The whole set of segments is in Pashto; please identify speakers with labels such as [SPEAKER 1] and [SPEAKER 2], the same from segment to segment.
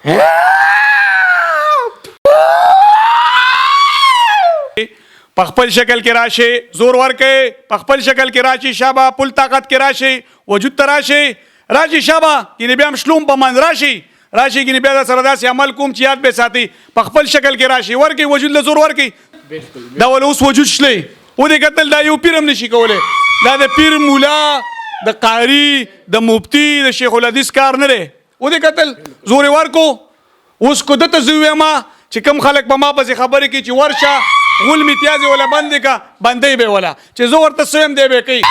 [SPEAKER 1] په خپل شکل کې راشي زور ورکړي په خپل شکل کې راشي شابه پل طاقت کې راشي وجود ته راشي شابه ګینې بیا هم شلوم په منځ راشي ګینې بیا د سره داسې عمل کوم چې یاد به ساتي په خپل شکل کې راشي ورکړي وجود له زور ورکړي دا ول اوس وجود شلی ودې کتل دا یو پیر هم نشي کولی دا د پیر مولا د قاری د مفتی د شیخ الحدیث کار نه دی ودې کتل زور یې ورکو اوس کو دته زه ویما چې کوم خلک په ما پسې خبرې کوي چې ورشه غول میتیازې ولا بندې کا بندۍ به ولا چې زه ورته سویم دی به کوي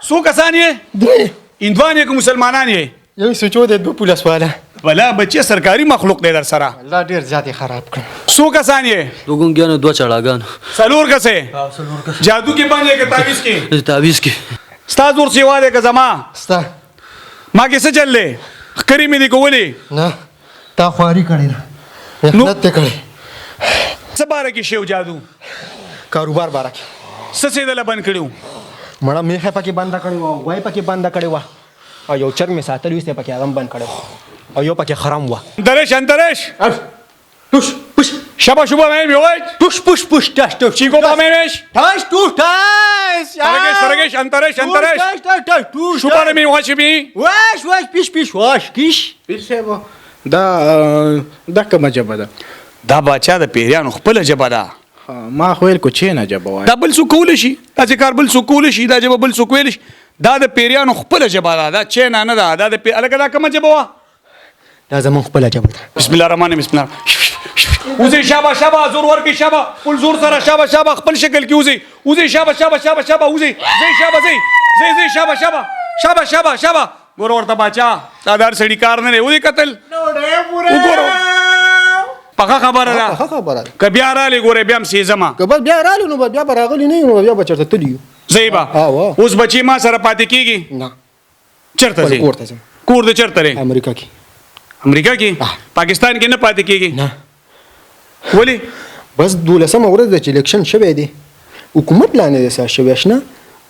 [SPEAKER 1] څو کسان یې درې هندوان یې که مسلمانان یې
[SPEAKER 2] یو سوچو دی دوه پولیس والا
[SPEAKER 1] بلا بچی سرکاري مخلوق دی در سره
[SPEAKER 2] الله ډېر زیات یې خراب کړ
[SPEAKER 1] څو کسان یې
[SPEAKER 3] دو ګونګیانو دوه چړاګانو
[SPEAKER 1] څلور کسې جادو کې باندې که تعویض کې
[SPEAKER 3] تعویض کې
[SPEAKER 1] ستا زور سیوا دی که زما
[SPEAKER 2] ستا
[SPEAKER 1] ما کې څه چل دی ښکرې مې دي کولې
[SPEAKER 2] نه تا خواري کړې ده محنت یې کړې
[SPEAKER 1] څه باره کې شی جادو
[SPEAKER 2] کاروبار باره کې
[SPEAKER 1] څه څه دله بند کړي
[SPEAKER 2] مړه میخه پکې بنده کړې وه غوی پکې بنده کړې وه او یو چرګ مې ساتلی ویستی پکې هغه هم بند کړی و او یو پکې خرم وه
[SPEAKER 1] اندرش
[SPEAKER 2] توش پوش
[SPEAKER 1] شبا شبا میوید
[SPEAKER 2] توش پوش پوش تاش توش
[SPEAKER 1] چیکو با میوش
[SPEAKER 2] تاش توش تاش
[SPEAKER 1] فرگش انترش
[SPEAKER 2] تاش توش
[SPEAKER 1] شبا نمیواشی بی
[SPEAKER 2] واش پیش واش کیش
[SPEAKER 4] پیر صاحب دا کومه ژبه ده
[SPEAKER 1] دا باچا د پیریانو خپل جبه ده
[SPEAKER 4] ما خو ویل کو چې نه ژبه وایي
[SPEAKER 1] دا بل څوک کولی شي دا چې کار بل څوک کولی شي دا ژبه بل څوک ویلی شي دا د پیریانو خپله ژبه ده دا چینا نه ده دا د هلکه دا کومه ژبه وه
[SPEAKER 2] دا زمون خپله ژبه ده
[SPEAKER 1] بسم الله الرحمن الرحیم بسم الله وزي شابه زور ورکی شابه پل زور سره شابه خپل شکل کې وزي شابه وزي زي شابه ګور ورته باچا دا دار سړي کار نه دی ودې قتل وګورو پخه خبره ده که بیا رالی ګوره بیا هم سیزما
[SPEAKER 2] که بس بیا رالی نو بیا به راغلی نه نو بیا به چېرته تلي یو
[SPEAKER 1] زیبا اوس بچی ما سره پاتې کېږي
[SPEAKER 2] نه
[SPEAKER 1] چېرته ځې
[SPEAKER 2] کور ته ځم
[SPEAKER 1] کور د چېرته دی
[SPEAKER 2] امریکا کې
[SPEAKER 1] پاکستان کې نه پاتې کېږي
[SPEAKER 2] نه
[SPEAKER 1] ولې
[SPEAKER 2] بس 12مه ورځ ده چې الیکشن شوی دی حکومت لا نه دی ساز شوی اشنا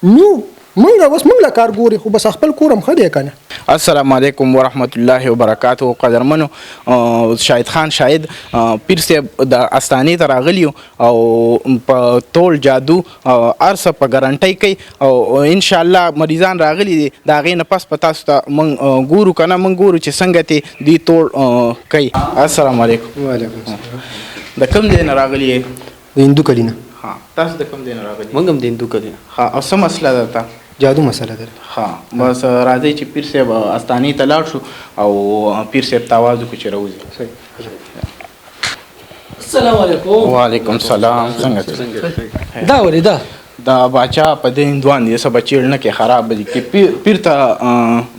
[SPEAKER 2] نو موږ له کار ګوري خو بس خپل کور هم ښه دی که نه
[SPEAKER 4] السلام علیکم ورحمت الله وبرکاتو قدرمنو شاهد خان شاهد پیر صاحب د استانې ته راغلی او په ټول جادو هر څه په ګارنټۍ کوي او انشاءالله مریضان راغلي دي د هغې نه پس په تاسو ته موږ ګورو که نه موږ ګورو چې څنګه ته دوی ټول کوي السلام علیکم
[SPEAKER 2] وعلیکم السلام
[SPEAKER 4] د کوم ځای نه راغلي
[SPEAKER 2] د هندو کلي نه
[SPEAKER 4] تاسو د کوم ځای نه راغلي
[SPEAKER 3] موږ هم د هندو کلي
[SPEAKER 4] ها او څه مسله ده ته
[SPEAKER 2] جادو مسله ده
[SPEAKER 4] ها بس راځئ چې پیر صاحب استانې ته لاړ شو او پیر صاحب ته آواز وکړو چې راوځي
[SPEAKER 3] السلام علیکم
[SPEAKER 4] وعلیکم السلام څنګه
[SPEAKER 3] دا ولې دا
[SPEAKER 4] دا باچا په دې هندوان دی څه بچی نه کې خراب دي کې پیر ته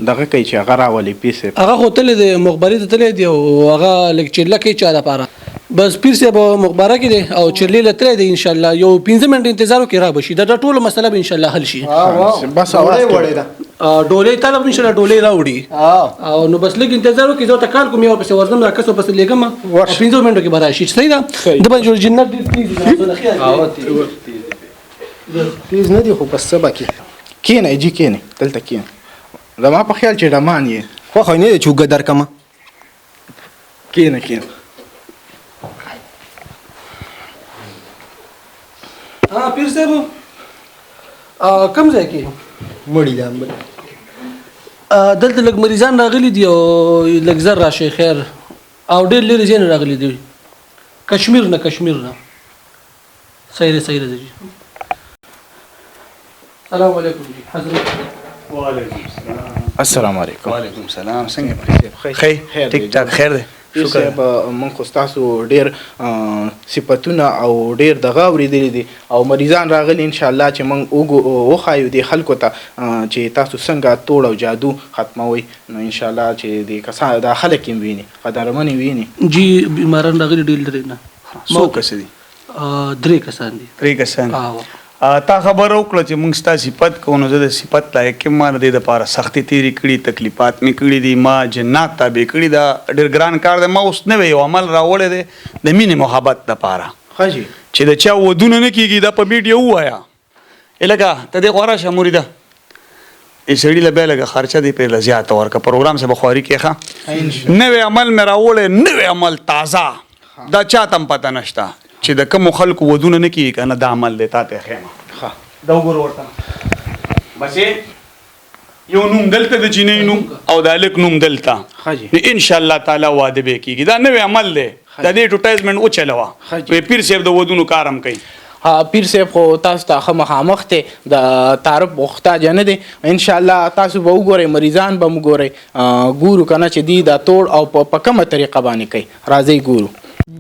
[SPEAKER 4] دغه کوي چې هغه راولي پیر صاحب
[SPEAKER 5] هغه خو تللی دی مخبري ته تللی دی او هغه لږ چرله کوي چا دپاره بس پیر صاحب مخبره کې دی او چرلې له تللی دی انشاءالله یو 15 منټ انتظار وکړي را به شي دا ټوله مسله به انشاءالله حل شي
[SPEAKER 4] بس اواز
[SPEAKER 2] وړې ده
[SPEAKER 5] ډولۍ طلب انشاءالله ډولۍ راوړي او نو بس لږ انتظار وکړي زه ورته کال کوم یو ورپسې ورځم را کس ورپسې لېږم 15 منټو کې به راشي صحیح ده د باندې جوړ جنت ډېر تیز دی
[SPEAKER 2] تیز نه دی خو بس څه باقي
[SPEAKER 4] کینه جی کینه دلته کینه زما په خیال چې ډمان یې
[SPEAKER 2] خوښه نه دی چې اوږه درکمه
[SPEAKER 4] کینه
[SPEAKER 5] پیر صاحب کوم ځای کې
[SPEAKER 2] مړي ده امبل
[SPEAKER 5] دلته لږ مریضان راغلي دي او لږ زر راشي خیر او ډېر لرې ځای نه راغلي دي کشمیر نه صحیح ده جی السلام علیکم جی حضرت
[SPEAKER 1] وعلیکم السلام
[SPEAKER 4] السلام علیکم
[SPEAKER 1] وعلیکم السلام څنګه خیر ټیک ټاک خیر دی
[SPEAKER 4] شکر مونږ خو ستاسو ډېر صفتونه او ډېر دغه اورېدلي دي او مریضان راغلي انشاءالله چې مونږ وښایو دې خلکو ته چې تاسو څنګه توړ او جادو ختموئ نو انشاءالله چې دې کسان دا خلک یې ویني قدرمن یې ویني
[SPEAKER 5] جی بیماران راغلي ډېر لري نه
[SPEAKER 1] څو کس دي
[SPEAKER 5] 3 کسان دي
[SPEAKER 1] 3 کسان تا خبر وکړه چې موږ ستا صفت کوو نو زه د صفت لایق یم ما د دې دپاره سختي تېرې کړي تکلیفات مې کړي دي ما جنات تابع کړي دا ډېر ګران کار دی ما اوس نوی یو عمل راوړی دی د مینې محبت دپاره
[SPEAKER 4] ښه جي
[SPEAKER 1] چې د چا ودونه نه کېږي دا په میډیا ووایه لکه ته دې خوا راشه مریده سړي له بیا لږه خرچه دی پرې له زیاته ورکه پروګرام سه به خواري کې ښه نوی عمل مې راوړی نوی عمل تازه دا چا ته هم پته نشته چې د کومو خلکو ودونه نه کېږي که نه دا عمل دی تا ته یې ښیم دا وګوره ورته بس یو نوم دلته د جینۍ نوم او د هلک نوم دلته انشاءالله تعالی واده به کېږي دا نوی عمل دی د دې اډورټایزمنټ وچلوه پیر صاحب د ودونو کار هم کوي
[SPEAKER 4] پیر صاحب خو تاسو ته ښه مخامخ دی د تعارف محتاج نه دی انشاءالله تاسو به وګورئ مریضان به م ګورئ ګورو که نه چې دی دا توړ او په کومه طریقه باندې کوي راځئ ګورو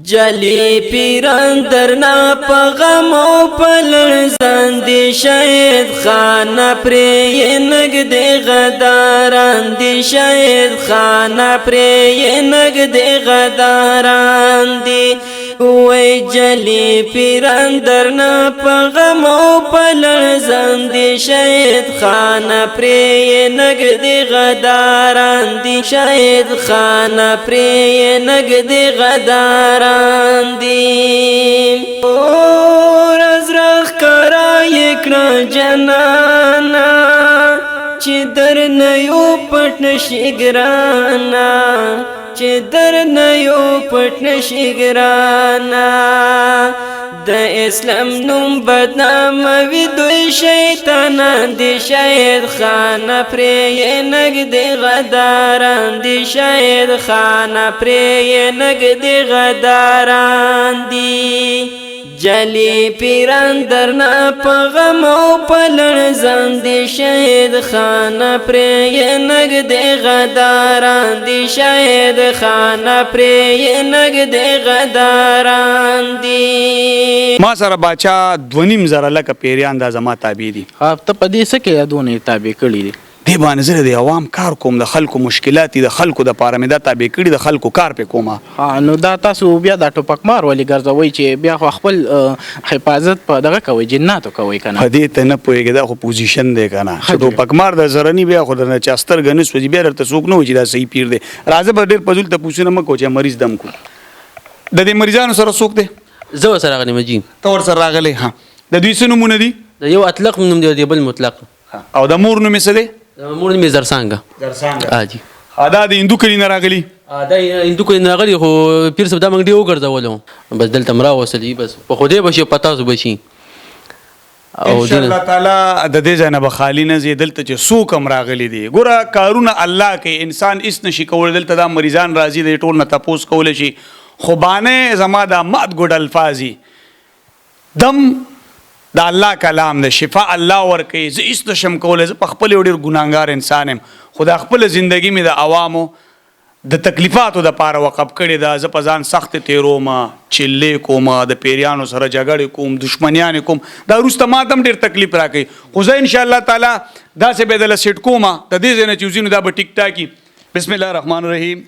[SPEAKER 6] جلی پیران درنا پا غم و پلرزان دی شاید خانه پری نگ دی غداران دی شاید خانه پری نگ دی غداران دی وی جلی پیران درنا پا غم و پلرزان دی شاید خانه پری نگ دی غداران دی شاید خانه پری نگ دی غداران دی اور از رخ کرای کنا جنانا چی در نیو پت نشگرانا چی در نیو پت نشگرانا د اسلام نوم بدنام وی دوی شیطانان دی شاید خانه پری نگ دی غداران دی شاید خانه پری نگ دی غداران دی جلی پیران درنا پا غم و پلرزان دی شاید خانه پری نگ دی غداران دی شاید خانه پری نگ دی غداران دی
[SPEAKER 1] ما سره باچا 2.5 زره لکه پیریان دا زما تابع دي
[SPEAKER 4] ته په دې څه کې یادونه تابع کړي دي
[SPEAKER 1] دې باندې زه د عوام کار کوم د خلکو مشکلات د خلکو د پاره مې دا تابع کړي د خلکو کار پې کومه
[SPEAKER 4] نو دا تاسو بیا دا ټوپک مار ولې ګرځوئ چې بیا خو خپل حفاظت په دغه کوئ جناتو کوئ که نه
[SPEAKER 1] په دې ته نه پوهېږې دا خو پوزیشن دی که نه چې ټوپک مار د زرني بیا خو درنه چا سترګه نه سوځي بیا درته څوک نه وایي چې دا صحیح پیر دی راځه به ډېر فضول تپوسونه مه کوو چې مریض دم کړو د دې مریضانو سره څوک دی
[SPEAKER 3] زه ورسره راغلی مجیم
[SPEAKER 1] ته ورسره راغلی ها د دوی څه نومونه دي
[SPEAKER 3] د یو اطلق نوم دی د بل مطلق
[SPEAKER 1] او د مور نوم یې څه دی
[SPEAKER 3] مور مې زرسانګه
[SPEAKER 1] جی دا د هندو کلي نه راغلي
[SPEAKER 3] دا هندو کلي نه راغلي خو پیر صاحب دا موږ ډېر وګرځولو بس دلته م راوستلي بس په خدای به شي په تاسو به شي
[SPEAKER 1] انشاءالله تعالی د دې ځای نه به خالي نه ځي دلته چې څوک هم راغلي دي ګوره کارونه الله کوي انسان هېڅ نشي کولی دلته دا مریضان راځي د ټول نه تپوس کولی شي خو بانه زما دا مات ګډ الفاظي دم دا الله کلام دی شفا الله ورکوي زه هېڅ نشم کولی زه په خپل یو ډېر ګناهګار انسان یم خو دا خپله زندګي مې د عوامو د تکلیفاتو دپاره وقف کړې ده زه په ځان سختې تېروم چلې کوم د پیریانو سره جګړې کوم دشمنیانې کوم دا وروسته ما ته هم ډېر تکلیف راکوي خو زه انشاءالله تعالی داسې به دله سیټ کوم د دې ځای نه چې وځي نو دا به ټیک ټاکي بسم الله الرحمن الرحیم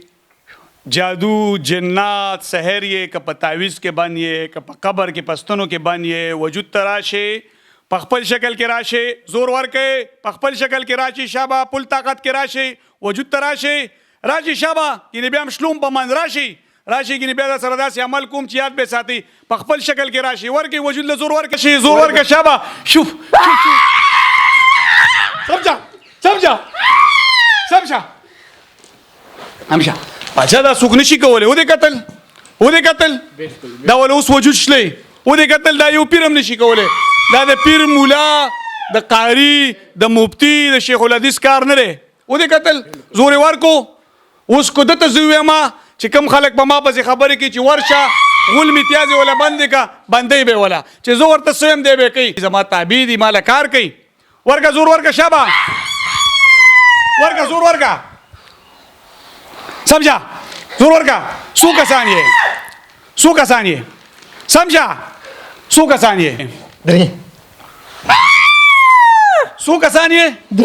[SPEAKER 1] جادو جنات سحر یہ کہ پا تعویز کے بن یہ کہ پا قبر کے پستنوں کے بن یہ وجود تراشے پخپل شکل کے راشے زور ور کے پخپل شکل کے راشی شابہ پل طاقت کے راشے وجود تراشے راشی شابہ یعنی بیام شلوم پا من راشی کی بیادا سردا سے عمل کوم چیات بے ساتھی پخپل شکل کے راشی ور کے وجود لزور ور کے زور ور کے شابہ شوف سمجھا همشا باچا دا څوک نشي کولی و دې قتل دا ول اوس وجود شلی و دې قتل دا یو پیر هم نشي کولی دا د پیر مولا د قاری د مفتی د شیخ الحدیث کار نه دی و دې قتل زورې ورکو اوس کو دته زه ویمه چې کوم خلک به ما پسې خبرې کوي چې ورشه غول میتیازې ولا بندې که بندۍ به ولا چې زه ورته څه یم دی به کوي زما تابع دي ماله کار کوي ورکه زور ورکه شابه ورکه زور ورکه سمجھا زور ورکا سو کسان یہ سمجھا سو کسان یہ سو کسان یہ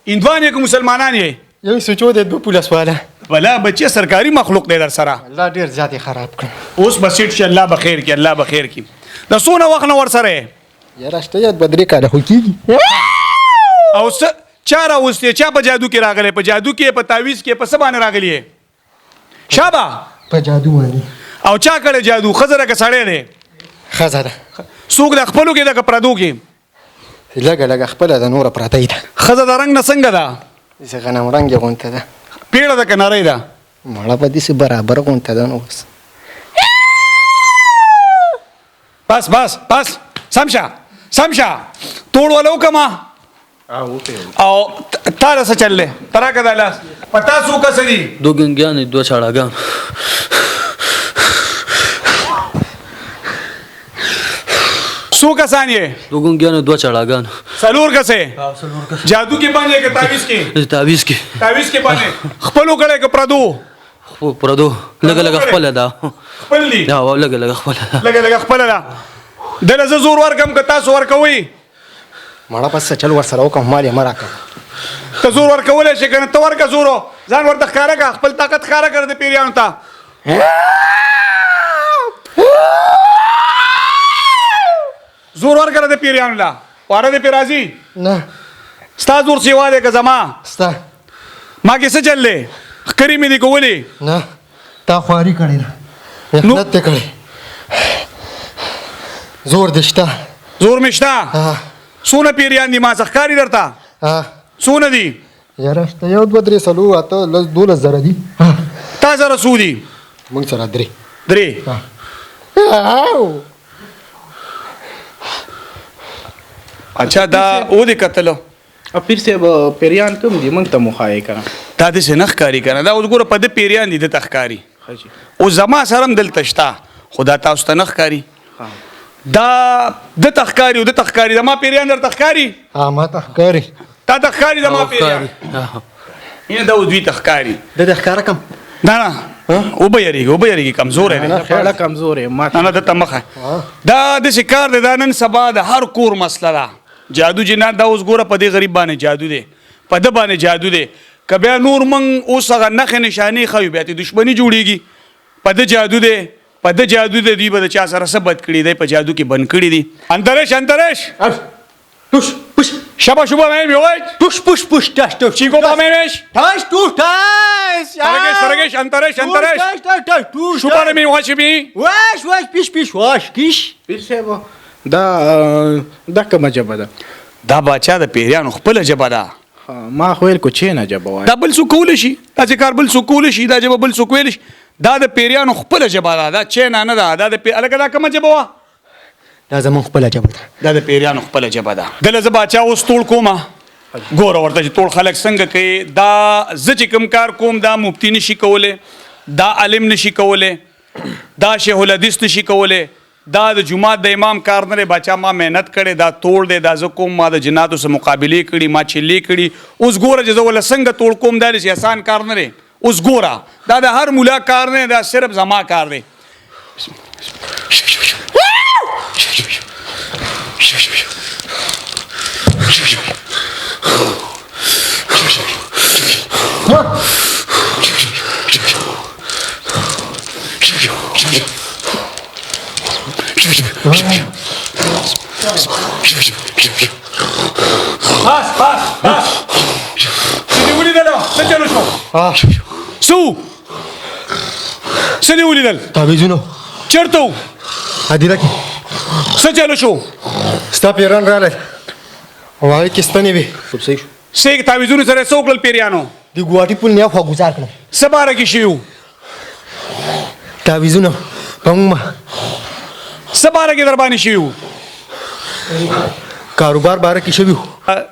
[SPEAKER 1] اندوان یہ کہ مسلمانان یہ
[SPEAKER 2] یو سوچو د 2 پولیس والا
[SPEAKER 1] بلا بچے سرکاری مخلوق دی در سره
[SPEAKER 2] الله ډیر زیات خراب کړ
[SPEAKER 1] اوس بسیټ چې الله بخیر کی دا سونه وخت نو ور سره
[SPEAKER 2] یا راشته یاد بدري کاله خو کیږي
[SPEAKER 1] او چاره اوسته چا په جادو کې راغله په جادو کې په تعویز کې په سبانه راغلی شابه
[SPEAKER 2] په جادو باندې
[SPEAKER 1] او چا کړه جادو خزره که سړی دی
[SPEAKER 2] خزره
[SPEAKER 1] څوک د خپلو کې د پردو کې
[SPEAKER 2] لږه لږه خپله د نوره پرتی ده
[SPEAKER 1] ښځه د رنګ نه څنګه ده؟
[SPEAKER 2] داسې غنم رنګې غونته ده
[SPEAKER 1] پیړه ده که نری ده؟
[SPEAKER 2] مړه به داسې برابر غونته ده نو بس
[SPEAKER 1] بس سم شه توړ وله وکړمه او تا له څه چل دی ته راکړه دا لاس په تا څو کسه دي؟
[SPEAKER 3] 2 ګنګیانې 2 چاړاګان
[SPEAKER 1] څو کسان یې؟
[SPEAKER 3] 2 ګنګیانې 2 چاړاګان
[SPEAKER 1] 4 کسې جادو کې باندې که تعویز کې؟
[SPEAKER 3] تعویز کې
[SPEAKER 1] تعویز کې باندې خپلو کړی که پردو؟
[SPEAKER 3] پردو لږه لږه خپله ده
[SPEAKER 1] خپل دي
[SPEAKER 3] لږه لږه خپله ده
[SPEAKER 1] لږه لږه خپله ده دله زه زور ورکړم که تاسو ورکوئ؟
[SPEAKER 2] مړه بس چل ورسره وکړم مال یې مه راکړه
[SPEAKER 1] ته زور ورکولی شې که نه ته ورکړه زورو ځان ورته ښکاره کړه خپل طاقت ښکاره کړه د پیریانو ته زور ورکړه د پیریانو له واره دې پې راځي
[SPEAKER 2] نه
[SPEAKER 1] ستا زور سیوا دی که زما
[SPEAKER 2] ستا
[SPEAKER 1] ما کې څه چل دی ښکرې مې دي کولې
[SPEAKER 2] نه تا خواري کړې ده محنت دې کړې زور دې شته
[SPEAKER 1] زور مې شته څونه پیریان دي ما څه ښکاري درته څونه دي
[SPEAKER 2] یاره شته 1 2 3 4 8 10 12 زره دي
[SPEAKER 1] تا سره څو دي
[SPEAKER 2] موږ سره
[SPEAKER 1] 3 اچھا دا او دې کتلو
[SPEAKER 4] پیر صاحب پیریان کوم دي موږ ته مخایې کړه
[SPEAKER 1] دا داسې نه ښکاري که نه دا اوس ګوره په ده پیریان دي ده ته ښکاري اوس زما سره هم دلته شته خو دا تاسو ته نه ښکاري دا ده ته ښکاري او ده ته ښکاري زما پیریان درته ښکاري
[SPEAKER 2] ما ته ښکاري
[SPEAKER 1] تا ته ښکاري زما پیریان یا دا اوس دوی ته ښکاري
[SPEAKER 2] د دې ښکاره کم
[SPEAKER 1] نه وبه یریږي کمزوری دی
[SPEAKER 4] خیاله کمزورې ما
[SPEAKER 1] نه دته مخه دا داسې کار دی دا نن سبا د هر کور مسله ده جادو جنات دا اوس ګوره په دې غریب باندې جادو دی په ده باندې جادو دی که بیا نور موږ اوس هغه نښې نشانې ښیو بیا ترې دښمني جوړېږي په ده جادو دی په ده جادو دی دوی به د چا سره څه بد کړي دی په جادو کې بند کړي دي انترش
[SPEAKER 2] توش پوش
[SPEAKER 1] شبا شوبا میویج
[SPEAKER 2] توش پوش پوش تاش توش
[SPEAKER 1] چیکو با میویج
[SPEAKER 2] تاش توش تاش
[SPEAKER 1] سرگش انترش
[SPEAKER 2] تاش توش
[SPEAKER 1] شوبا رو میواشی بی
[SPEAKER 2] واش پیش واش کیش
[SPEAKER 4] پیر صاحب دا کومه ژبه ده
[SPEAKER 1] دا باچا د پیریانو خپله ژبه ده
[SPEAKER 4] ما خو ویل کو چینه ژبه وایي
[SPEAKER 1] دا بل څوک کولی شي داسې کار بل څوک کولی شي دا ژبه بل څوک ویلی شي دا د پیریانو خپله ژبه ده دا چینه نه ده دا د هلکه دا کومه ژبه وه
[SPEAKER 2] دا زمون خپله ژبه ده
[SPEAKER 1] دا د پیریانو خپله ژبه ده دله زه باچا اوس توړ کومه ګوره ورته چې ټول خلک څنګه کوي دا زه چې کوم کار کوم دا مفتی نشي کولی دا عالم نشي کولی دا شیخ الحدیث نشي کولی دا د جماعت د امام کار نه دی باچا ما محنت کړې دا توړ دی دا زه کوم ما د جناتو سره مقابلې کړي ما چلې کړي اوس ګوره چې زه وله څنګه توړ کوم دا داسې اسان کار نه دی اوس ګوره دا د هر ملا کار نه دا صرف زما کار دی بس څه دې ولیدل څه چلو شو څه دې ولیدل
[SPEAKER 2] تعویذونه
[SPEAKER 1] چېرته و
[SPEAKER 2] هدیره کې
[SPEAKER 1] څه چلو شو
[SPEAKER 2] ستا پیران راغلل او هغې کې ستنې وې
[SPEAKER 1] څه تعویذونو سره څه وکړل پیریانو
[SPEAKER 2] د ګواټي پل نه خوا ګزار کړم
[SPEAKER 1] څه باره کې شوي وو
[SPEAKER 2] تعویذونه په موږ
[SPEAKER 1] څه باره کې در باندې شوي وو
[SPEAKER 2] کاروبار باره کې شوي وو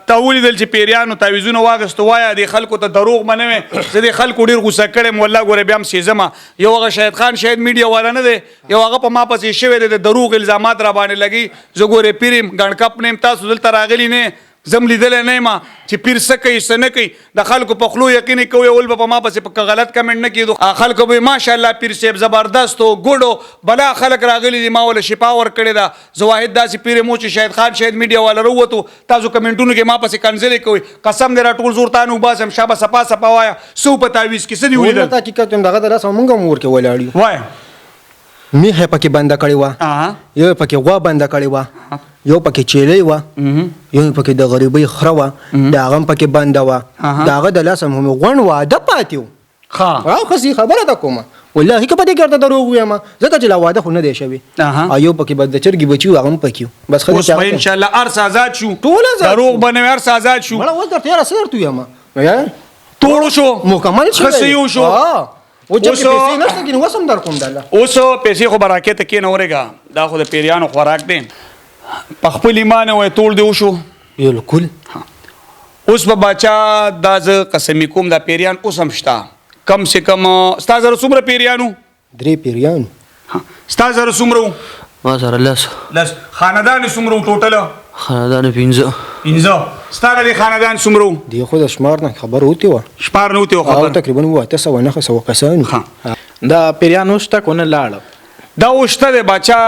[SPEAKER 1] تا ولیدل چې پیریانو تعویذونه واغېستو وایه دې خلکو ته دروغ به نه وې زه دې خلکو ډېر غوسه کړی م والله ګوره بیا هم سېزمه یو هغه شهید خان شاید میډیا والا نه دی یو هغه په ما پسې شوی دی د دروغ الزامات را باندې لګي زه ګورې پیر یم ګڼکپ نه یم تاسو دلته راغلي نه زم لیدلی نه یم چې پیر څه کوي څه نه کوي د خلکو په خلو یقین کوي اول به په ما پسې په غلط کمنټ نه کېدو خلکو به ماشاءالله پیر صاحب زبردست و ګډو بلا خلک راغلي دي ما وله شفا ورکړې ده زه واحد داسې پیر یم چې شاهد خان شاید میډیا والا راووتو تاسو کمنټونو کې ما پسې کنځلې کوئ قسم دې راټول زور تا نه وباسم شابه سپا سپا وایه څه په تعویذ کې څه دي ولیدل
[SPEAKER 2] حقیقت هم دغه د لاسه موږ هم ورکې ولاړ یو
[SPEAKER 1] وایه
[SPEAKER 2] میخه پکې بنده کړې وه یو پکې غوا بنده کړې وه یو پکې چیلې وه یو پکې د غریبۍ خره وه د هغه هم پکې بنده وه د هغه د لاسه هم غونډ واده پاتې و خصي خبره ده کومه والله که پدې کې ورته دروغ وایم ځکه چې لا واده خو نه دی شوی ایو پکې بس د چرګي بچي هغه هم پکې بس خدای
[SPEAKER 1] اوس به ان شاء الله ارس آزاد شو
[SPEAKER 2] ټول آزاد
[SPEAKER 1] دروغ بنوي ارس آزاد شو
[SPEAKER 2] مړه اوس درته یاره څه درته وایم
[SPEAKER 1] توړو شو
[SPEAKER 2] مکمل شوی
[SPEAKER 1] خسیو شو
[SPEAKER 2] او چې پیسې نشته کې نو وسم در کوم دله
[SPEAKER 1] اوس پیسې خو برکت کې نه ورګا دا خو د پیریانو خوراک دی په خپل ایمان وای توړ دی وشو
[SPEAKER 2] بالکل
[SPEAKER 1] اوس به باچا دا ز قسمی کوم دا پیریان اوس هم شتا کم سے کم ستا زره څومره پیریانو
[SPEAKER 2] 3 پیریانو
[SPEAKER 1] ستا زره څومره
[SPEAKER 3] ما سره
[SPEAKER 1] لس خاندان څومره ټوټل
[SPEAKER 3] خاندان
[SPEAKER 1] 15 ستا د خاندان څومره
[SPEAKER 2] دی خو د شمار نه خبر وتی و
[SPEAKER 1] شپار نه وتی خبر
[SPEAKER 2] تقریبا و 900 کسان
[SPEAKER 4] دا پیریان وشته کو نه لاړ
[SPEAKER 1] دا وشته د باچا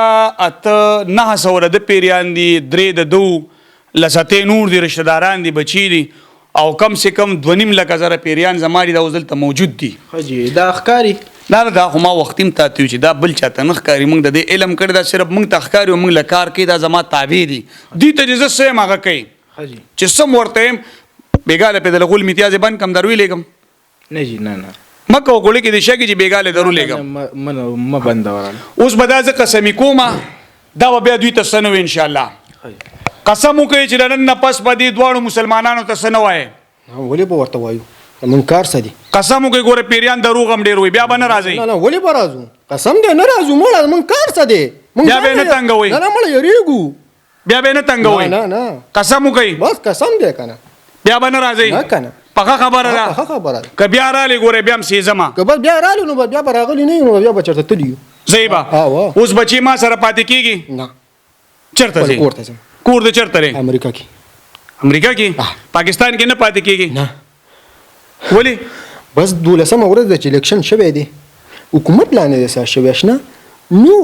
[SPEAKER 1] اته 900 د پیریان دي درې د دو لسته نور دي رشتہ داران دي بچی دي او کم سے کم 2.5 لک زره پیریان زماري دا وزل ته موجود دي
[SPEAKER 4] حجی دا ښکاری
[SPEAKER 1] دا خو ما وختیم ته چې دا بل چاته نه ښکاری موږ د دې علم کړی دا صرف موږ ته ښکاری او موږ له کار کې دا زما تابع دي دي ته جزه سه ماغه کوي
[SPEAKER 4] حجی
[SPEAKER 1] چې سم ورته بیګاله په دغه میتیاز باندې کم دروي لګم
[SPEAKER 4] نه جی نه
[SPEAKER 1] مکه وګړي کې د شګي چې بیګاله درو لګم
[SPEAKER 4] من ما بندورل
[SPEAKER 1] اوس بدازه قسمی کومه دا بیا دوی ته سنو ان شاء الله قسم وکړي چې نن نه پس بدی دواړو مسلمانانو ته سنو وای
[SPEAKER 2] ولې به ورته وایو من کار سدي
[SPEAKER 1] قسم وکړي ګوره پیریان دروغ هم ډیر وي بیا به نه راځي
[SPEAKER 2] نه ولې به راځو قسم دې نه راځو مړه من کار سدي
[SPEAKER 1] بیا به نه تنګوي
[SPEAKER 2] نه مړه یریګو
[SPEAKER 1] بیا به نه تنګوي
[SPEAKER 2] نه
[SPEAKER 1] قسم وکړي
[SPEAKER 2] بس قسم دې کنه
[SPEAKER 1] بیا به نه راځي
[SPEAKER 2] نه کنه
[SPEAKER 1] پخه خبره ده
[SPEAKER 2] پخه خبره
[SPEAKER 1] که بیا رالی ګوره بیا هم سیزما
[SPEAKER 2] که بس بیا رالو نو بیا به راغلی نه نو بیا به چرته تلیو
[SPEAKER 1] زیبا اوس بچی ما سره پاتې کیږي
[SPEAKER 2] نه
[SPEAKER 1] چرته ځي
[SPEAKER 2] کور ته ځم
[SPEAKER 1] کور د چرته لري
[SPEAKER 2] امریکا کې
[SPEAKER 1] امریکا کې پاکستان کې نه پاتې کیږي
[SPEAKER 2] نه
[SPEAKER 1] ولی
[SPEAKER 2] بس 12 ورځ د الیکشن شوه دی حکومت لاندې د سر شوه شنه نو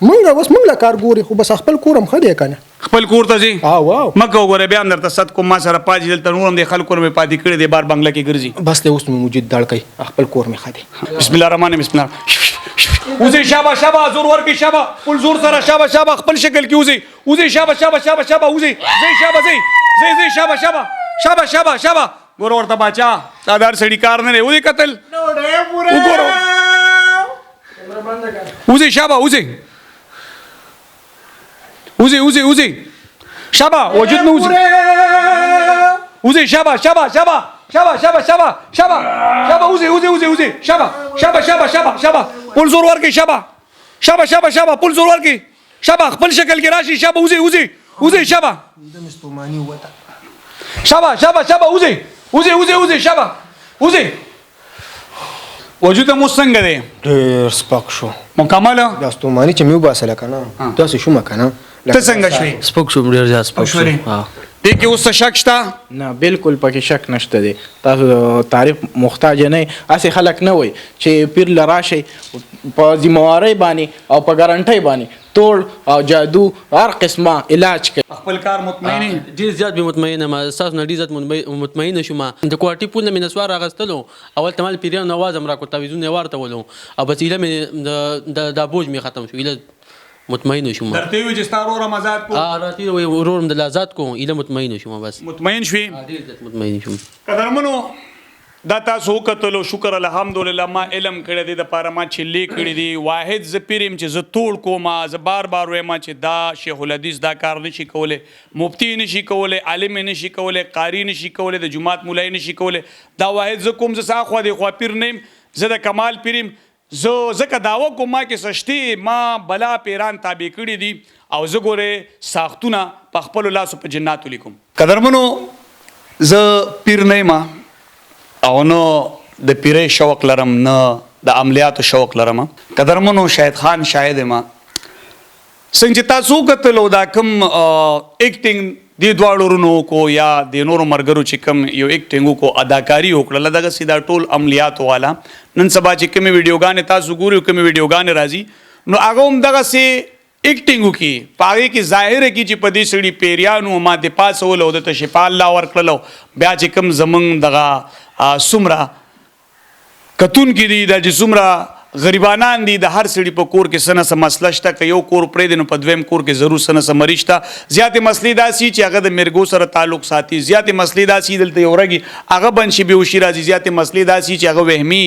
[SPEAKER 2] موږ لا کار ګوري خو بس خپل کورم خدای کنه
[SPEAKER 1] خپل کور ته ځي
[SPEAKER 2] واو
[SPEAKER 1] مکه وګوره بیا درته صد کوم ما سره پاج دلته نورم د خلکو مې پاتې کړي د بار بنگله کې ګرځي
[SPEAKER 2] بس له اوس مې موجود دړکې خپل کور مې خدای
[SPEAKER 1] بسم الله الرحمن الرحیم بسم الله وزي شابه زور ورکی شابه پل زور سره شابه خپل شکل کې وزي شابه وزي زي شابه زي شابه ګور ورته باچا سادار سړی کار نه وزي قتل وګورو وزي شابه وزي شابه وجود نه وزي شابه وزي شابه پل زور ورکی شابه پل زور ورکی شابه خپل شکل کې راشي شابه وزي شابه
[SPEAKER 2] دمستومانی وته
[SPEAKER 1] شابه وزي شابه وجود مو څنګه دی
[SPEAKER 2] ډېر سپک شو
[SPEAKER 1] مکمل
[SPEAKER 2] دستومانی چې مې وباسله کنه تاسو شو مکنه
[SPEAKER 1] ته څنګه شوې
[SPEAKER 3] سپک شوم ډېر زیات سپک شوم
[SPEAKER 1] دې کې اوس شک شته
[SPEAKER 4] نه بالکل پکې شک نشته دی تاسو تعریف محتاج نه اسې خلک نه وي چې پیر لراشي په ذمہواری باندې او په ګارانټي باندې توړ او جادو هر قسمه علاج کوي
[SPEAKER 1] خپل کار مطمئن
[SPEAKER 3] ډیر زیات به مطمئن ما اساس نه ډیر زیات مطمئن شوم د کوارټي پول نه نسوار راغستلو اول تمال پیریان نواز امر کو تعویذونه ورته ولو او بس اله مې د بوج می ختم شو اله مطمئن شوم
[SPEAKER 1] درته وي چې ستاره اور آزاد کو
[SPEAKER 3] راتی وي ورورم د آزاد کو اله مطمئن شوم بس
[SPEAKER 1] مطمئن شوي
[SPEAKER 3] ډیر زیات مطمئن شوم
[SPEAKER 1] قدرمنو دا تاسو وکتلو شکر الحمدلله ما علم کړی دی د پاره ما چې لیکړی دی واحد ز پیرم چې ز توړ کوم ز بار وایم چې دا شیخ الحدیث دا کار نشي کوله مفتی نشي کوله عالم نشي کوله قاری نشي کوله د جماعت مولای نشي کوله دا واحد ز کوم ز ساخو دی خو پیر نیم ز د کمال پیرم زکه داوا کوم ما کې سشتي ما بلا پیران تابع کړی دي او زه ګوره ساختونه په خپل لاسو په جنات لیکم قدرمنو ز پیر نه ما او نو د پیرې شوق لرم نه د عملیاتو شوق لرم قدرمنو شاهد خان شاهد ما څنګه تاسو کتلو دا کوم اکټینګ دی دواړو رونو کو یا د نورو مرګرو چې کوم یو اکټینګ کو اداکاری وکړه دغه سیدا ټول عملیات والا نن سبا چې کوم ویډیوګانې تاسو ګورئ کوم ویډیوګانې راځي نو هغه هم دغه سي اکټینګ کی پاره کې ظاهر کی چې پدې سړي پیریانو ما د پاسول او د شفا الله ورکړلو بیا چې کوم زمنګ دغه سمرا کتون کې دي د جسمرا غریبانان دي د هر سړي په کور کې سنه سم مسله شته که یو کور پرې دي نو په دویم کور کې ضرور سنه سم مریشته زیاتې مسلې داسي چې هغه د مرګو سره تعلق ساتي زیاتې مسلې داسي دلته یو رګي هغه بنشي به وشي راځي زیاتې مسلې داسي چې هغه وهمي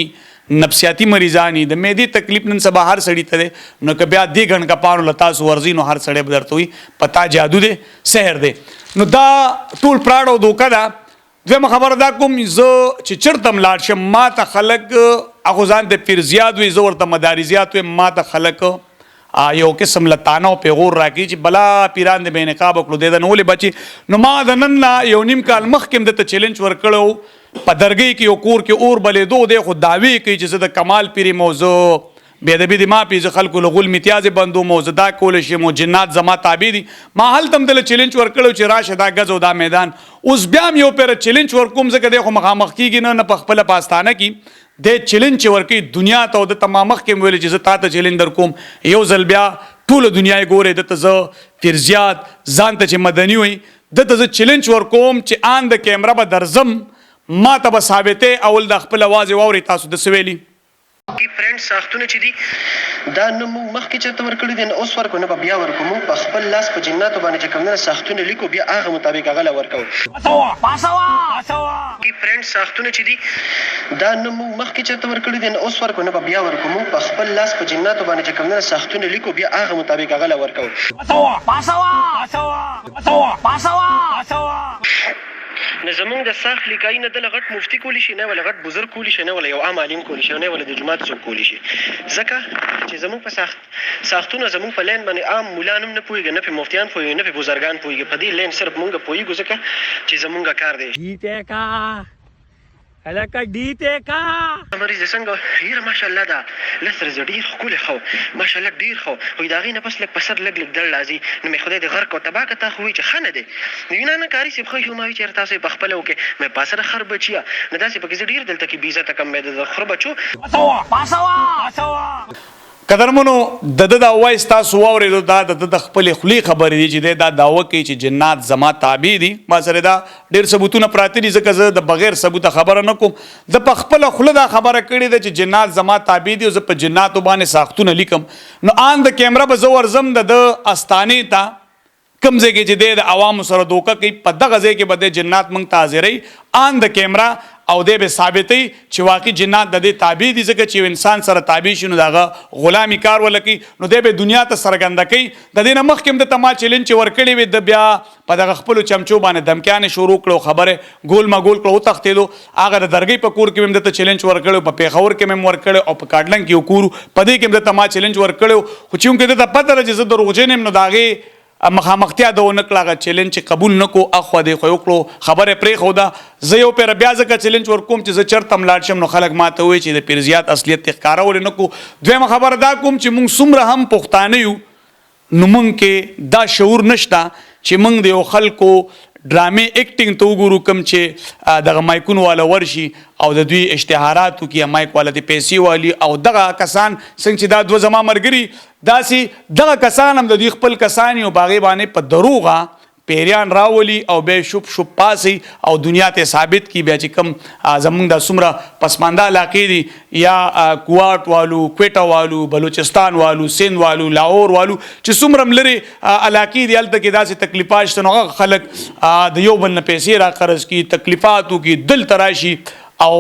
[SPEAKER 1] نفسیاتي مریضانی د معدې تکلیف نن سبا هر سړي ته دی نو که بیا دې غڼ کپانو له تاسو ورځي نو هر سړی به درته وي پتا جادو دی سحر دی نو دا ټول پراډ او دوکه ده. دویمه خبره دا کوم زه چې چېرته م لاړ شم ما ته خلک هغو ځان ته پیر زیات وي زه ورته مداري زیات ویم ما ته خلک یو قسم له تانه او پیغور راکړي چې بلا پیران د بې نقاب وکړو دی د نه ولې بچي نو ما د نن نه یو نیم کال مخکې م درته چیلنج ورکړی په درګۍ کې یو کور کې اور بلېدو دی خو دعوې کوي چې زه د کمال پیر یم او زه بېدبي د ما پې زه خلکو له غول متیازې بندوم او زه دا کولی شم او جنات زما تابع دي ما هلته هم دله چیلنج ورکړی چې راشه دا ګز او دا میدان اوس بیا هم یو پیره چیلنج ورکوم ځکه دی خو مخامخ کېږي نه په خپله په استانه کې د چیلنج چې ورکوي دنیا ته او دته ما مخکې م ویلې چې زه تا ته چیلنج در کوم یو ځل بیا ټوله دنیا یې ګورې دته زه پیرزیات ځان ته چې مدني وي دته زه چیلنج ورکوم چې آن د کیمره به درځم ما ته به ثابتې اول د خپل اواز واورئ تاسو د څه ویلي
[SPEAKER 7] فرند ساختونه چې دي دا نه موږ مخکې چېرته ورکړي دي نه اوس ورکو نه به بیا ورکو موږ په خپل لاس په جناتو باندې چې کوم نه ساختونه لیکو بیا هغه مطابق هغه له ورکوو فرند ساختونه چې دي دا نه موږ مخکې چېرته ورکړي دي نه اوس ورکو نه به بیا ورکو موږ په خپل لاس په جناتو باندې چې کوم نه ساختونه لیکو بیا هغه مطابق هغه له ورکوو نه زمونږ د ساخت لیکایي نه دله غټ مفتي کولی شي نه ولا غټ بزرګ کولی شي نه ولا یو عام عالم کولی شي نه ولا د جومات څوک کولی شي ځکه چې زمونږ په ساختونه زمونږ په لین باندې عام مولان هم نه پوهېږي نه پې مفتیان پوهېږي نه پې بزرګان پوهېږي په دې لین صرف مونږ پوهېږو ځکه چې زمونږ کار دی هلکه ډیته کا مریض څنګه ډېره ماشاءالله ده لس ورځې ډېر ښکلی ښه ماشاءالله ډېر ښه خو د هغې نه پس لږ په سر لږ دړ راځي نو مې خدای دې غرق او تباه که تا خو وایي چې ښه نه دی نو یونه نه کاري صاحب ښه شو ما وایي چې تاسو یې په خپله وکړئ مې په سره خر بچیه نو داسې پکې زه ډېر دلته کې بې عزته کم مې د خره بچو
[SPEAKER 1] قدرمنو د دا وایس تاسو واورېدو دا د خپلې خولې خبرې دي چې دی دا دعوه کوي چې جنات زما تابع دي ما سره دا ډېر ثبوتونه پراته دي ځکه زه د بغیر ثبوته خبره نه کوم د په خپله خوله دا خبره کړې ده چې جنات زما تابع دي او زه په جناتو باندې ساختونه لیکم نو آن د کیمره به زه ورځم د استانې ته کوم ځای کې چې دی د عوامو سره دوکه کوي په دغه ځای کې به دی جنات موږ ته حاضروي آن د کیمره او دی به ثابتوي چې واقعي جنات د دې تابع دي ځکه چې یو انسان سره تابع شي نو د هغه غلامي کار ولکي نو دی به دنیا ته څرګنده کوي د دې نه مخکې هم دته ما چیلنج چې ورکړی وي د بیا په دغه خپلو چمچو باندې دمکیانې شروع کړو خبرې ګول مګول کړو وتښتېدو هغه د درګۍ په کور کې مې دته چیلنج ورکړی په پېښور کې مې ورکړی او په کاډلنګ کې یو کور په دې کې هم دته ما چیلنج ورکړی خو چونکې دته پته ده چې زه دروغجن یم نو د هغې مخامختیا د ونه کړه هغه چیلنج چې قبول نه کو اخوا دی خو یې وکړو خبره پرېښوده زه یو پیره بیا ځکه چیلنج ورکوم چې زه چېرته م لاړ شم نو خلک ما ته وایي چې د پیرزیات اصلیت یې ښکاره ولې نه کو دویمه خبره دا کوم چې موږ څومره هم پښتانه یو نو موږ کې دا شعور نشته چې موږ د یو خلکو ډرامې ایکټینګ ته وګورو کوم چې دغه مایکونو والا ورشي او د دوی اشتهاراتو کې مایک والا د پیسې والي او دغه کسان څنګه چې دا دوه زما ملګري داسې دغه کسان هم د دوی خپل کسان او باغې باندې په دروغه پیریان راولي او بیا شوپ شوپ پاسي او دنیا ته ثابت کی بیا چې کوم زمونږ د څومره پسمانده علاقې دي یا کوواټ والو کویټه والو بلوچستان والو سند والو لاهور والو چې څومره م لرې علاقې دي هلته کې داسې تکلیفات شته نو هغه خلک د یو بل نه پیسې را قرض کړي تکلیفاتو کې دلته راشي او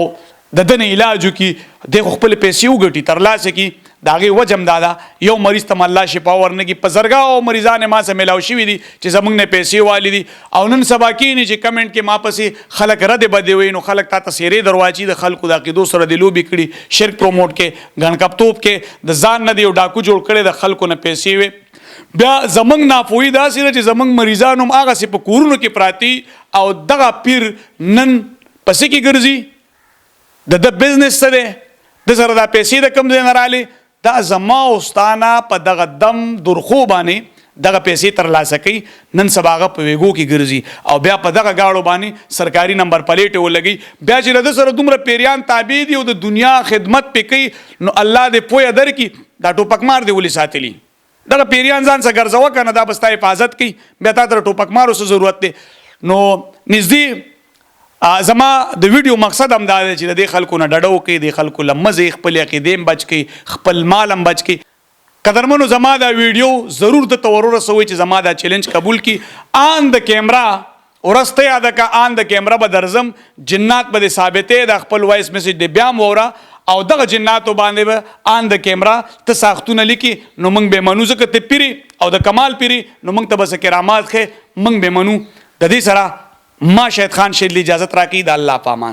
[SPEAKER 1] د دنه علاجو کې د خپل پیسې وګټي ترلاسه کړي د هغې وجه هم دا ده یو مریض ته م الله شفا ورنکړي په زرګاو مریضان ما سره میلاو شوي دي چې زموږ نه پیسې والي دي او نن سبا کېني چې کمنټ کې ما پسې خلک ردې بدې وایي نو خلک تا ته سیرې درواچي د خلکو د عقیدو سره د لوبې کړي شرک پروموټ کې ګڼکپتوب کې د ځان نه د یو ډاکو جوړ کړی د خلکو نه پیسې وې بیا زمونږ ناپوهي داسې ده چې زمونږ مریضان هم هغسې په کورونو کې پراتی او دغه پیر نن پسې کې ګرځي د بزنس څه دی د سره دا پیسې د کم ځای نه رالې دا زما او ستانه په دغه دم درخو باندې دغه پیسې ترلاسه کوي نن سبا هغه په ویګو کې ګرځي او بیا په دغه گاړو باندې سرکاري نمبر پلیټې ولګي بیا چې د سره دومره پیریان تابع دي او د دنیا خدمت پې کوي نو الله دې پوهه درکړي دا ټوپک مار دې ولې ساتلی دغه پیریان ځان څه ګرځوه که نه دا به ستا حفاظت کوي بیا تا ته د ټوپک مارو څه ضرورت دی نو نږدې زما د ویډیو مقصد هم دا دی چې د دې خلکو نه ډډه وکړي د خلکو له مزې خپلې عقیدې هم بچ کړي خپل مال هم بچ کړي قدرمنو زما دا ویډیو ضرور درته ورسوئ چې زما دا چیلنج قبول کړي آن د کیمرا ورسته یاده که آن د کیمرا به درځم جنات به دې ثابتې د خپل وایس میسج دې بیا هم واوره او دغه جناتو باندې به آن د کیمرا ته ساختونه لیکي نو موږ به منو ځکه ته پیری او د کمال پیری نو موږ ته بس کرامات ښه موږ به منو د دې سره ما شهید خان شیدلی اجازت راکړي د الله پامان